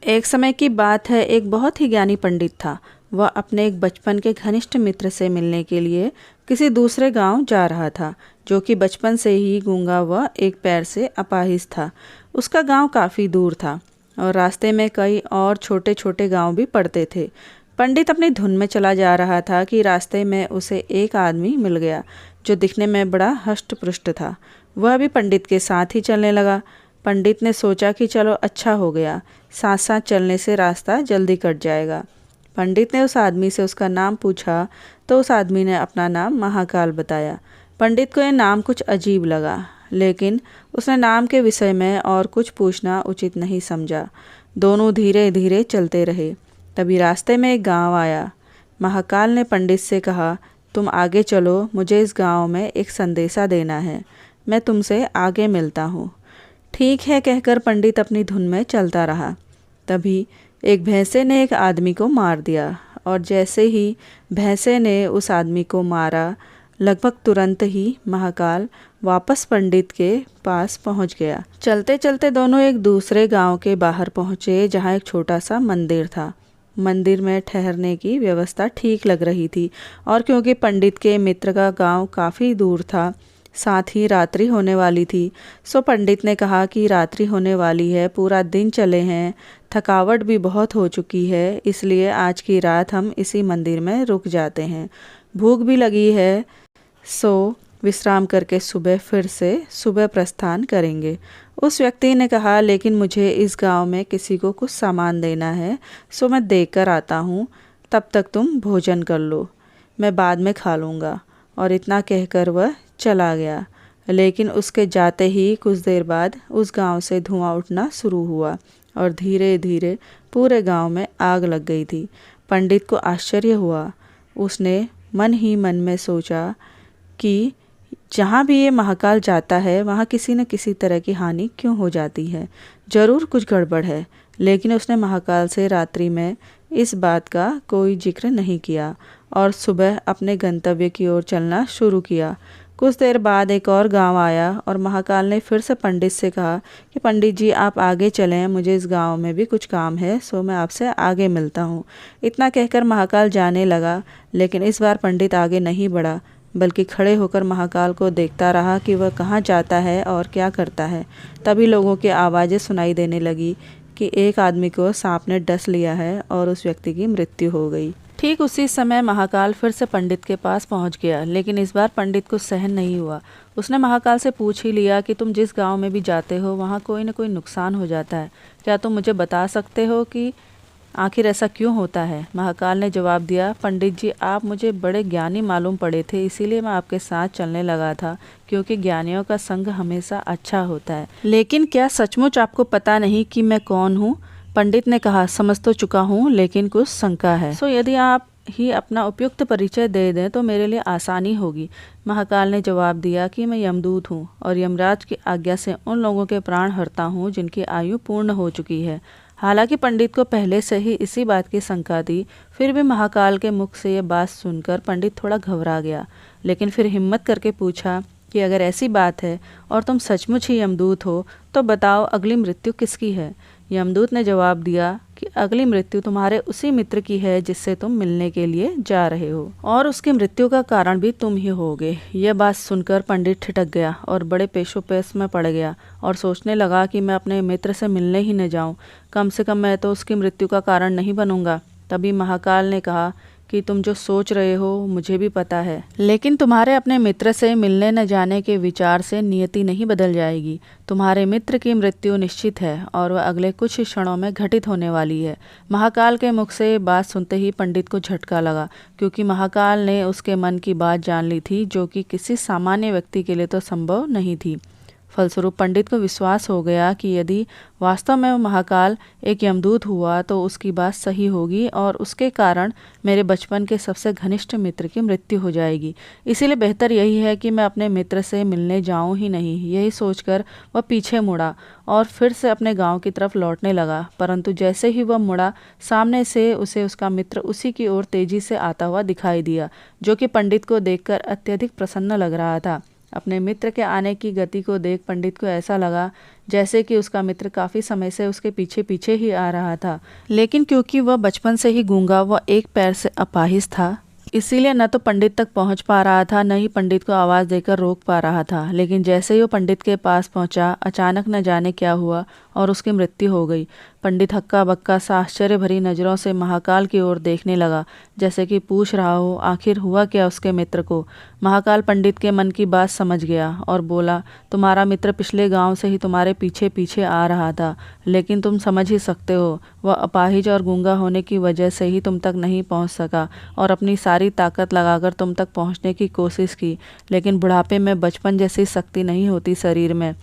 एक समय की बात है, एक बहुत ही ज्ञानी पंडित था। वह अपने एक बचपन के घनिष्ठ मित्र से मिलने के लिए किसी दूसरे गांव जा रहा था, जो कि बचपन से ही गूंगा व एक पैर से अपाहिज था। उसका गांव काफ़ी दूर था और रास्ते में कई और छोटे छोटे गांव भी पड़ते थे। पंडित अपनी धुन में चला जा रहा था कि रास्ते में उसे एक आदमी मिल गया, जो दिखने में बड़ा हष्ट-पुष्ट था। वह भी पंडित के साथ ही चलने लगा। पंडित ने सोचा कि चलो अच्छा हो गया, साथ साथ चलने से रास्ता जल्दी कट जाएगा। पंडित ने उस आदमी से उसका नाम पूछा तो उस आदमी ने अपना नाम महाकाल बताया। पंडित को यह नाम कुछ अजीब लगा, लेकिन उसने नाम के विषय में और कुछ पूछना उचित नहीं समझा। दोनों धीरे धीरे चलते रहे। तभी रास्ते में एक गांव आया। महाकाल ने पंडित से कहा, तुम आगे चलो, मुझे इस गांव में एक संदेशा देना है। मैं तुमसे आगे मिलता हूँ। ठीक है कहकर पंडित अपनी धुन में चलता रहा। तभी एक भैंसे ने एक आदमी को मार दिया और जैसे ही भैंसे ने उस आदमी को मारा, लगभग तुरंत ही महाकाल वापस पंडित के पास पहुंच गया। चलते चलते दोनों एक दूसरे गांव के बाहर पहुंचे, जहां एक छोटा सा मंदिर था। मंदिर में ठहरने की व्यवस्था ठीक लग रही थी और क्योंकि पंडित के मित्र का गांव काफ़ी दूर था, साथ ही रात्रि होने वाली थी, सो पंडित ने कहा कि रात्रि होने वाली है, पूरा दिन चले हैं, थकावट भी बहुत हो चुकी है, इसलिए आज की रात हम इसी मंदिर में रुक जाते हैं। भूख भी लगी है, सो विश्राम करके सुबह प्रस्थान करेंगे। उस व्यक्ति ने कहा, लेकिन मुझे इस गांव में किसी को कुछ सामान देना है, सो मैं देकर आता हूँ, तब तक तुम भोजन कर लो, मैं बाद में खा लूँगा। और इतना कहकर वह चला गया। लेकिन उसके जाते ही कुछ देर बाद उस गांव से धुआं उठना शुरू हुआ और धीरे धीरे पूरे गांव में आग लग गई थी। पंडित को आश्चर्य हुआ। उसने मन ही मन में सोचा कि जहाँ भी ये महाकाल जाता है, वहाँ किसी न किसी तरह की हानि क्यों हो जाती है, ज़रूर कुछ गड़बड़ है। लेकिन उसने महाकाल से रात्रि में इस बात का कोई जिक्र नहीं किया और सुबह अपने गंतव्य की ओर चलना शुरू किया। कुछ देर बाद एक और गांव आया और महाकाल ने फिर से पंडित से कहा कि पंडित जी आप आगे चलें, मुझे इस गांव में भी कुछ काम है, सो मैं आपसे आगे मिलता हूँ। इतना कहकर महाकाल जाने लगा, लेकिन इस बार पंडित आगे नहीं बढ़ा, बल्कि खड़े होकर महाकाल को देखता रहा कि वह कहाँ जाता है और क्या करता है। तभी लोगों की आवाज़ें सुनाई देने लगी कि एक आदमी को सांप ने डस लिया है और उस व्यक्ति की मृत्यु हो गई। ठीक उसी समय महाकाल फिर से पंडित के पास पहुंच गया, लेकिन इस बार पंडित को सहन नहीं हुआ। उसने महाकाल से पूछ ही लिया कि तुम जिस गांव में भी जाते हो, वहां कोई न कोई नुकसान हो जाता है, क्या तुम मुझे बता सकते हो कि आखिर ऐसा क्यों होता है? महाकाल ने जवाब दिया, पंडित जी आप मुझे बड़े ज्ञानी मालूम पड़े थे, इसीलिए मैं आपके साथ चलने लगा था, क्योंकि ज्ञानियों का संग हमेशा अच्छा होता है। लेकिन क्या सचमुच आपको पता नहीं कि मैं कौन हूँ? पंडित ने कहा, समझ तो चुका हूँ, लेकिन कुछ शंका है, सो यदि आप ही अपना उपयुक्त परिचय दे दें तो मेरे लिए आसानी होगी। महाकाल ने जवाब दिया कि मैं यमदूत हूँ और यमराज की आज्ञा से उन लोगों के प्राण हरता हूँ जिनकी आयु पूर्ण हो चुकी है। हालांकि पंडित को पहले से ही इसी बात की शंका थी, फिर भी महाकाल के मुख से ये बात सुनकर पंडित थोड़ा घबरा गया, लेकिन फिर हिम्मत करके पूछा कि अगर ऐसी बात है और तुम सचमुच ही यमदूत हो, तो बताओ अगली मृत्यु किसकी है? यमदूत ने जवाब दिया कि अगली मृत्यु तुम्हारे उसी मित्र की है जिससे तुम मिलने के लिए जा रहे हो, और उसकी मृत्यु का कारण भी तुम ही होगे। यह बात सुनकर पंडित ठिठक गया और बड़े पेशोपेश में पड़ गया और सोचने लगा कि मैं अपने मित्र से मिलने ही न जाऊं, कम से कम मैं तो उसकी मृत्यु का कारण नहीं बनूंगा। तभी महाकाल ने कहा कि तुम जो सोच रहे हो मुझे भी पता है, लेकिन तुम्हारे अपने मित्र से मिलने न जाने के विचार से नियति नहीं बदल जाएगी। तुम्हारे मित्र की मृत्यु निश्चित है और वह अगले कुछ ही क्षणों में घटित होने वाली है। महाकाल के मुख से बात सुनते ही पंडित को झटका लगा, क्योंकि महाकाल ने उसके मन की बात जान ली थी, जो कि किसी सामान्य व्यक्ति के लिए तो संभव नहीं थी। फलस्वरूप पंडित को विश्वास हो गया कि यदि वास्तव में वो महाकाल एक यमदूत हुआ तो उसकी बात सही होगी और उसके कारण मेरे बचपन के सबसे घनिष्ठ मित्र की मृत्यु हो जाएगी। इसीलिए बेहतर यही है कि मैं अपने मित्र से मिलने जाऊं ही नहीं। यही सोचकर वह पीछे मुड़ा और फिर से अपने गांव की तरफ लौटने लगा, परंतु जैसे ही वह मुड़ा, सामने से उसे उसका मित्र उसी की ओर तेजी से आता हुआ दिखाई दिया, जो कि पंडित को देखकर अत्यधिक प्रसन्न लग रहा था। अपने मित्र के आने की गति को देख पंडित को ऐसा लगा जैसे कि उसका मित्र काफ़ी समय से उसके पीछे पीछे ही आ रहा था, लेकिन क्योंकि वह बचपन से ही गूंगा व एक पैर से अपाहिज था, इसीलिए न तो पंडित तक पहुंच पा रहा था, न ही पंडित को आवाज़ देकर रोक पा रहा था। लेकिन जैसे ही वो पंडित के पास पहुंचा, अचानक न जाने क्या हुआ और उसकी मृत्यु हो गई। पंडित हक्का बक्का सा आश्चर्य भरी नज़रों से महाकाल की ओर देखने लगा, जैसे कि पूछ रहा हो आखिर हुआ क्या उसके मित्र को। महाकाल पंडित के मन की बात समझ गया और बोला, तुम्हारा मित्र पिछले गांव से ही तुम्हारे पीछे पीछे आ रहा था, लेकिन तुम समझ ही सकते हो वह अपाहिज और गूंगा होने की वजह से ही तुम तक नहीं पहुंच सका और अपनी सारी ताकत लगाकर तुम तक पहुंचने की कोशिश की, लेकिन बुढ़ापे में बचपन जैसी शक्ति नहीं होती शरीर में,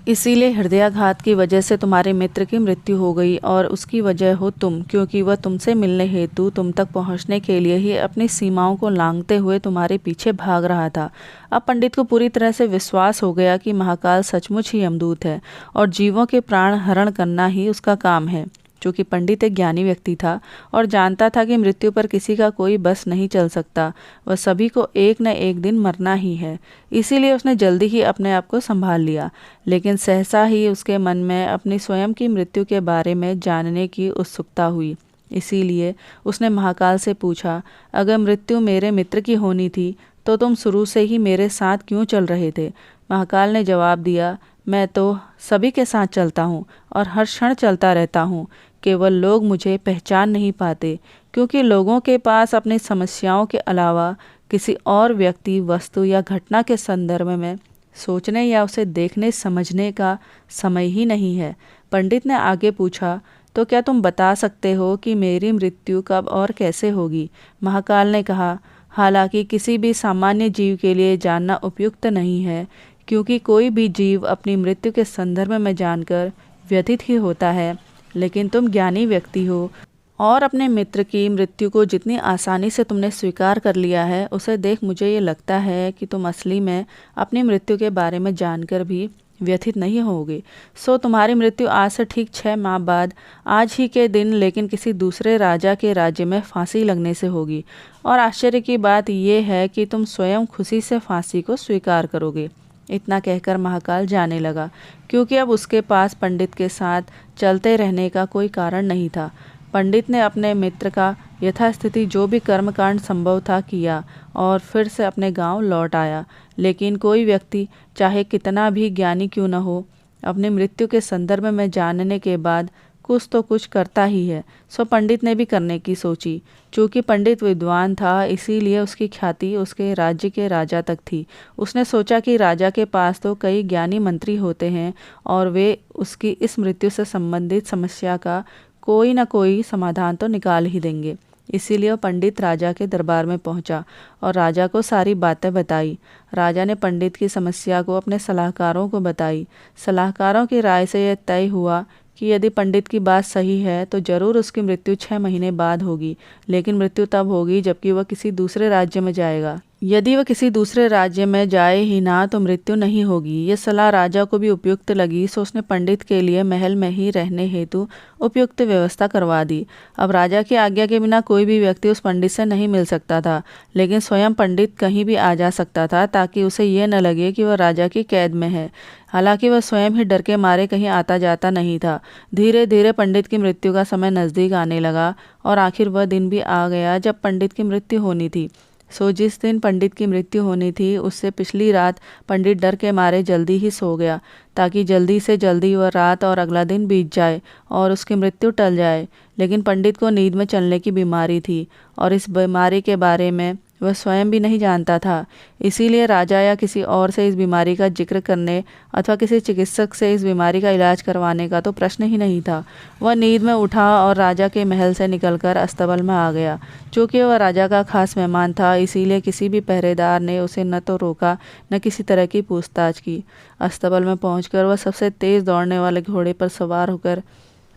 इसीलिए हृदयाघात की वजह से तुम्हारे मित्र की मृत्यु हो गई और उसकी वजह हो तुम, क्योंकि वह तुमसे मिलने हेतु तुम तक पहुंचने के लिए ही अपनी सीमाओं को लांघते हुए तुम्हारे पीछे भाग रहा था। अब पंडित को पूरी तरह से विश्वास हो गया कि महाकाल सचमुच ही यमदूत है और जीवों के प्राण हरण करना ही उसका काम है। चूँकि पंडित एक ज्ञानी व्यक्ति था और जानता था कि मृत्यु पर किसी का कोई बस नहीं चल सकता, वह सभी को एक न एक दिन मरना ही है, इसीलिए उसने जल्दी ही अपने आप को संभाल लिया। लेकिन सहसा ही उसके मन में अपनी स्वयं की मृत्यु के बारे में जानने की उत्सुकता हुई। इसीलिए उसने महाकाल से पूछा, अगर मृत्यु मेरे मित्र की होनी थी तो तुम शुरू से ही मेरे साथ क्यों चल रहे थे? महाकाल ने जवाब दिया, मैं तो सभी के साथ चलता हूँ और हर क्षण चलता रहता हूँ, केवल लोग मुझे पहचान नहीं पाते, क्योंकि लोगों के पास अपनी समस्याओं के अलावा किसी और व्यक्ति, वस्तु या घटना के संदर्भ में सोचने या उसे देखने समझने का समय ही नहीं है। पंडित ने आगे पूछा, तो क्या तुम बता सकते हो कि मेरी मृत्यु कब और कैसे होगी? महाकाल ने कहा, हालांकि किसी भी सामान्य जीव के लिए जानना उपयुक्त नहीं है, क्योंकि कोई भी जीव अपनी मृत्यु के संदर्भ में जानकर व्यथित ही होता है, लेकिन तुम ज्ञानी व्यक्ति हो और अपने मित्र की मृत्यु को जितनी आसानी से तुमने स्वीकार कर लिया है, उसे देख मुझे ये लगता है कि तुम असली में अपनी मृत्यु के बारे में जानकर भी व्यथित नहीं होगे। सो तुम्हारी मृत्यु आज से ठीक 6 माह बाद आज ही के दिन, लेकिन किसी दूसरे राजा के राज्य में फांसी लगने से होगी। और आश्चर्य की बात यह है कि तुम स्वयं खुशी से फांसी को स्वीकार करोगे। इतना कहकर महाकाल जाने लगा, क्योंकि अब उसके पास पंडित के साथ चलते रहने का कोई कारण नहीं था। पंडित ने अपने मित्र का यथास्थिति जो भी कर्मकांड संभव था किया और फिर से अपने गांव लौट आया। लेकिन कोई व्यक्ति चाहे कितना भी ज्ञानी क्यों न हो, अपनी मृत्यु के संदर्भ में जानने के बाद कुछ तो कुछ करता ही है। सो पंडित ने भी करने की सोची। चूँकि पंडित विद्वान था, इसीलिए उसकी ख्याति उसके राज्य के राजा तक थी। उसने सोचा कि राजा के पास तो कई ज्ञानी मंत्री होते हैं और वे उसकी इस मृत्यु से संबंधित समस्या का कोई न कोई समाधान तो निकाल ही देंगे। इसीलिए वह पंडित राजा के दरबार में पहुंचा और राजा को सारी बातें बताई। राजा ने पंडित की समस्या को अपने सलाहकारों को बताई। सलाहकारों की राय से यह तय हुआ कि यदि पंडित की बात सही है तो जरूर उसकी मृत्यु 6 महीने बाद होगी, लेकिन मृत्यु तब होगी जबकि वह किसी दूसरे राज्य में जाएगा। यदि वह किसी दूसरे राज्य में जाए ही ना तो मृत्यु नहीं होगी। ये सलाह राजा को भी उपयुक्त लगी, सो उसने पंडित के लिए महल में ही रहने हेतु उपयुक्त व्यवस्था करवा दी। अब राजा की आज्ञा के बिना कोई भी व्यक्ति उस पंडित से नहीं मिल सकता था, लेकिन स्वयं पंडित कहीं भी आ जा सकता था, ताकि उसे ये न लगे कि वह राजा की कैद में है। हालांकि वह स्वयं ही डर के मारे कहीं आता जाता नहीं था। धीरे धीरे पंडित की मृत्यु का समय नज़दीक आने लगा और आखिर वह दिन भी आ गया जब पंडित की मृत्यु होनी थी। सो जिस दिन पंडित की मृत्यु होनी थी, उससे पिछली रात पंडित डर के मारे जल्दी ही सो गया, ताकि जल्दी से जल्दी वह रात और अगला दिन बीत जाए और उसकी मृत्यु टल जाए। लेकिन पंडित को नींद में चलने की बीमारी थी और इस बीमारी के बारे में वह स्वयं भी नहीं जानता था। इसीलिए राजा या किसी और से इस बीमारी का जिक्र करने अथवा किसी चिकित्सक से इस बीमारी का इलाज करवाने का तो प्रश्न ही नहीं था। वह नींद में उठा और राजा के महल से निकलकर अस्तबल में आ गया। चूँकि वह राजा का खास मेहमान था, इसीलिए किसी भी पहरेदार ने उसे न तो रोका न किसी तरह की पूछताछ की। अस्तबल में पहुंचकर वह सबसे तेज़ दौड़ने वाले घोड़े पर सवार होकर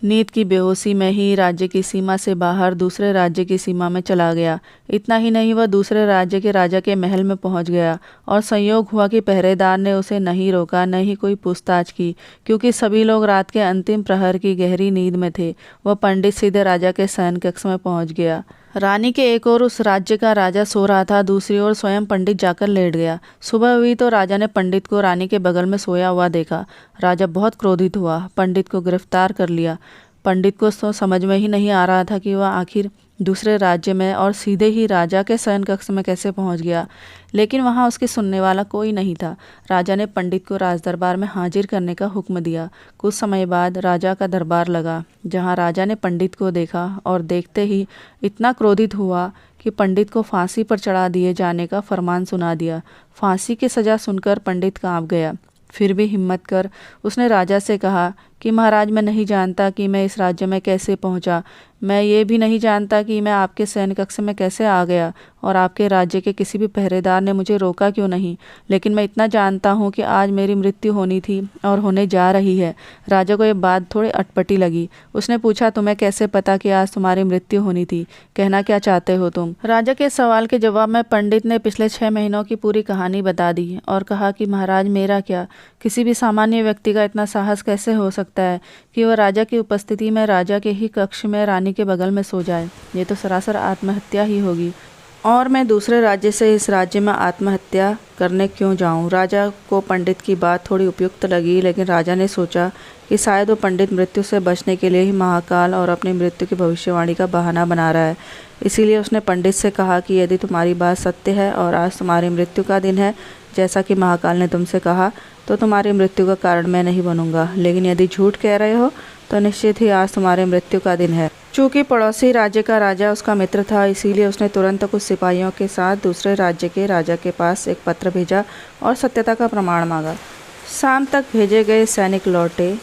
नींद की बेहोशी में ही राज्य की सीमा से बाहर दूसरे राज्य की सीमा में चला गया। इतना ही नहीं, वह दूसरे राज्य के राजा के महल में पहुंच गया और संयोग हुआ कि पहरेदार ने उसे नहीं रोका, न ही कोई पूछताछ की, क्योंकि सभी लोग रात के अंतिम प्रहर की गहरी नींद में थे। वह पंडित सीधे राजा के शयन कक्ष में पहुंच गया। रानी के एक ओर उस राज्य का राजा सो रहा था, दूसरी ओर स्वयं पंडित जाकर लेट गया। सुबह हुई तो राजा ने पंडित को रानी के बगल में सोया हुआ देखा। राजा बहुत क्रोधित हुआ, पंडित को गिरफ्तार कर लिया। पंडित को तो समझ में ही नहीं आ रहा था कि वह आखिर दूसरे राज्य में और सीधे ही राजा के शयन कक्ष में कैसे पहुंच गया, लेकिन वहां उसकी सुनने वाला कोई नहीं था। राजा ने पंडित को राजदरबार में हाजिर करने का हुक्म दिया। कुछ समय बाद राजा का दरबार लगा, जहां राजा ने पंडित को देखा और देखते ही इतना क्रोधित हुआ कि पंडित को फांसी पर चढ़ा दिए जाने का फरमान सुना दिया। फांसी की सज़ा सुनकर पंडित कांप गया। फिर भी हिम्मत कर उसने राजा से कहा कि महाराज, मैं नहीं जानता कि मैं इस राज्य में कैसे पहुंचा। मैं ये भी नहीं जानता कि मैं आपके सैन्य कक्ष में कैसे आ गया और आपके राज्य के किसी भी पहरेदार ने मुझे रोका क्यों नहीं। लेकिन मैं इतना जानता हूँ कि आज मेरी मृत्यु होनी थी और होने जा रही है। राजा को यह बात थोड़ी अटपटी लगी। उसने पूछा, तुम्हें कैसे पता कि आज तुम्हारी मृत्यु होनी थी? कहना क्या चाहते हो तुम? राजा के सवाल के जवाब में पंडित ने पिछले 6 महीनों की पूरी कहानी बता दी और कहा कि महाराज, मेरा क्या, किसी भी सामान्य व्यक्ति का इतना साहस कैसे हो सकता है कि वह राजा की उपस्थिति में राजा के ही कक्ष में रानी के बगल में सो जाए। ये तो सरासर आत्महत्या ही होगी, और मैं दूसरे राज्य से इस राज्य में आत्महत्या करने क्यों जाऊं? राजा को पंडित की बात थोड़ी उपयुक्त लगी, लेकिन राजा ने सोचा कि शायद वो पंडित मृत्यु से बचने के लिए ही महाकाल और अपनी मृत्यु की भविष्यवाणी का बहाना बना रहा है। इसीलिए उसने पंडित से कहा कि यदि तुम्हारी बात सत्य है और आज तुम्हारी मृत्यु का दिन है, जैसा कि महाकाल ने तुमसे कहा, तो तुम्हारी मृत्यु का कारण मैं नहीं बनूंगा। लेकिन यदि झूठ कह रहे हो तो निश्चित ही आज तुम्हारी मृत्यु का दिन है। चूँकि पड़ोसी राज्य का राजा उसका मित्र था, इसीलिए उसने तुरंत कुछ सिपाहियों के साथ दूसरे राज्य के राजा के पास एक पत्र भेजा और सत्यता का प्रमाण मांगा। शाम तक भेजे गए सैनिक लौटे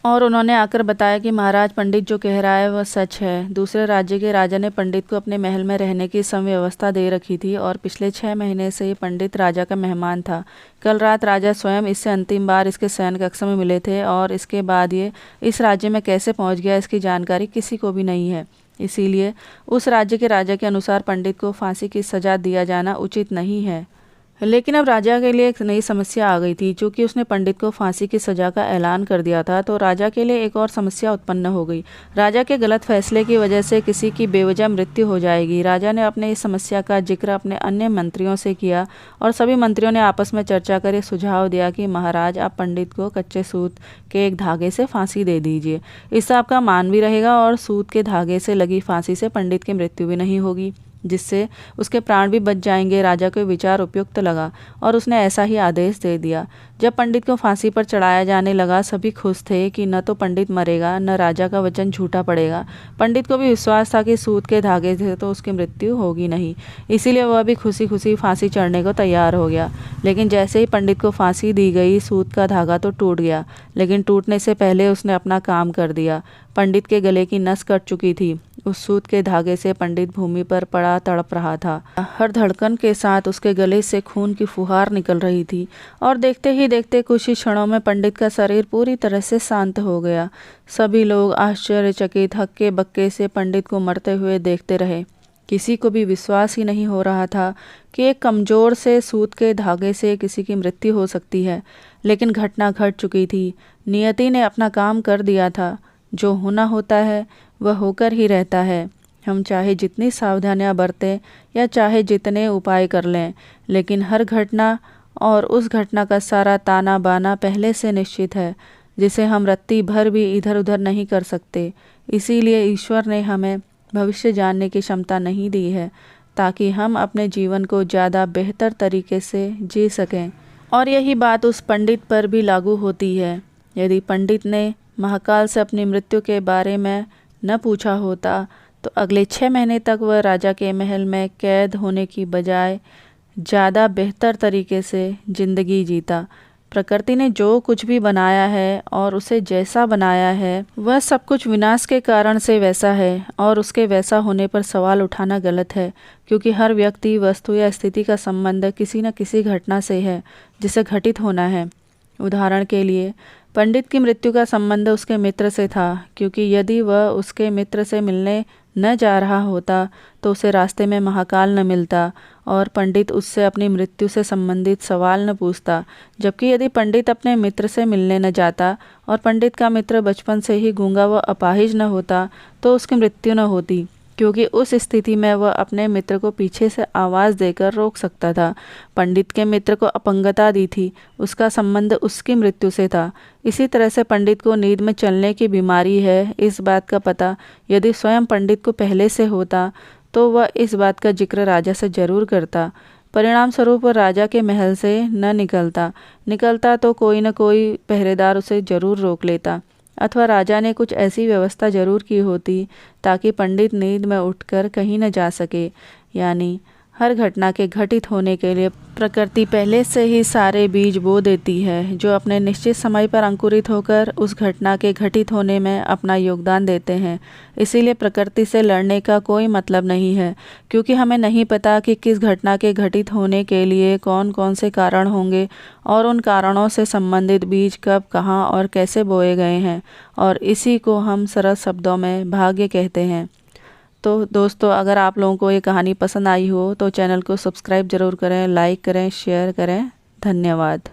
और उन्होंने आकर बताया कि महाराज, पंडित जो कह रहा है वह सच है। दूसरे राज्य के राजा ने पंडित को अपने महल में रहने की समव्यवस्था दे रखी थी और पिछले 6 महीने से ये पंडित राजा का मेहमान था। कल रात राजा स्वयं इससे अंतिम बार इसके शयन कक्ष में मिले थे और इसके बाद ये इस राज्य में कैसे पहुंच गया, इसकी जानकारी किसी को भी नहीं है। इसीलिए उस राज्य के राजा के अनुसार पंडित को फांसी की सजा दिया जाना उचित नहीं है। लेकिन अब राजा के लिए एक नई समस्या आ गई थी। चूँकि उसने पंडित को फांसी की सज़ा का ऐलान कर दिया था, तो राजा के लिए एक और समस्या उत्पन्न हो गई। राजा के गलत फैसले की वजह से किसी की बेवजह मृत्यु हो जाएगी। राजा ने अपने इस समस्या का जिक्र अपने अन्य मंत्रियों से किया और सभी मंत्रियों ने आपस में चर्चा कर सुझाव दिया कि महाराज, आप पंडित को कच्चे सूत के एक धागे से फांसी दे दीजिए। इससे आपका मान भी रहेगा और सूत के धागे से लगी फांसी से पंडित की मृत्यु भी नहीं होगी, जिससे उसके प्राण भी बच जाएंगे। राजा को विचार उपयुक्त लगा और उसने ऐसा ही आदेश दे दिया। जब पंडित को फांसी पर चढ़ाया जाने लगा, सभी खुश थे कि न तो पंडित मरेगा, न राजा का वचन झूठा पड़ेगा। पंडित को भी विश्वास था कि सूत के धागे से तो उसकी मृत्यु होगी नहीं, इसीलिए वह भी खुशी खुशी फांसी चढ़ने को तैयार हो गया। लेकिन जैसे ही पंडित को फांसी दी गई, सूत का धागा तो टूट गया, लेकिन टूटने से पहले उसने अपना काम कर दिया। पंडित के गले की नस कट चुकी थी। उस सूत के धागे से पंडित भूमि पर पड़ा तड़प रहा था। हर धड़कन के साथ उसके गले से खून की फुहार निकल रही थी और देखते ही देखते कुछ ही क्षणों में पंडित का शरीर पूरी तरह से शांत हो गया। सभी लोग आश्चर्यचकित हक्के बक्के से पंडित को मरते हुए देखते रहे। किसी को भी विश्वास ही नहीं हो रहा था कि एक कमज़ोर से सूत के धागे से किसी की मृत्यु हो सकती है। लेकिन घटना घट चुकी थी। नियति ने अपना काम कर दिया था। जो होना होता है वह होकर ही रहता है। हम चाहे जितनी सावधानियां बरतें या चाहे जितने उपाय कर लें, लेकिन हर घटना और उस घटना का सारा ताना बाना पहले से निश्चित है, जिसे हम रत्ती भर भी इधर उधर नहीं कर सकते। इसीलिए ईश्वर ने हमें भविष्य जानने की क्षमता नहीं दी है, ताकि हम अपने जीवन को ज़्यादा बेहतर तरीके से जी सकें। और यही बात उस पंडित पर भी लागू होती है। यदि पंडित ने महाकाल से अपनी मृत्यु के बारे में न पूछा होता, तो अगले 6 महीने तक वह राजा के महल में कैद होने की बजाय ज़्यादा बेहतर तरीके से ज़िंदगी जीता। प्रकृति ने जो कुछ भी बनाया है और उसे जैसा बनाया है, वह सब कुछ विनाश के कारण से वैसा है, और उसके वैसा होने पर सवाल उठाना गलत है, क्योंकि हर व्यक्ति, वस्तु या स्थिति का संबंध किसी न किसी घटना से है जिसे घटित होना है। उदाहरण के लिए, पंडित की मृत्यु का संबंध उसके मित्र से था, क्योंकि यदि वह उसके मित्र से मिलने न जा रहा होता तो उसे रास्ते में महाकाल न मिलता और पंडित उससे अपनी मृत्यु से संबंधित सवाल न पूछता। जबकि यदि पंडित अपने मित्र से मिलने न जाता और पंडित का मित्र बचपन से ही गूंगा व अपाहिज न होता, तो उसकी मृत्यु न होती। क्योंकि उस स्थिति में वह अपने मित्र को पीछे से आवाज़ देकर रोक सकता था। पंडित के मित्र को अपंगता दी थी, उसका संबंध उसकी मृत्यु से था। इसी तरह से पंडित को नींद में चलने की बीमारी है, इस बात का पता यदि स्वयं पंडित को पहले से होता तो वह इस बात का जिक्र राजा से जरूर करता। परिणाम स्वरूप वह राजा के महल से न निकलता तो कोई न कोई पहरेदार उसे जरूर रोक लेता, अथवा राजा ने कुछ ऐसी व्यवस्था जरूर की होती ताकि पंडित नींद में उठकर कहीं न जा सके। यानी हर घटना के घटित होने के लिए प्रकृति पहले से ही सारे बीज बो देती है, जो अपने निश्चित समय पर अंकुरित होकर उस घटना के घटित होने में अपना योगदान देते हैं। इसीलिए प्रकृति से लड़ने का कोई मतलब नहीं है, क्योंकि हमें नहीं पता कि किस घटना के घटित होने के लिए कौन कौन से कारण होंगे और उन कारणों से संबंधित बीज कब, कहाँ और कैसे बोए गए हैं, और इसी को हम सरल शब्दों में भाग्य कहते हैं। तो दोस्तों, अगर आप लोगों को ये कहानी पसंद आई हो तो चैनल को सब्सक्राइब ज़रूर करें, लाइक करें, शेयर करें। धन्यवाद।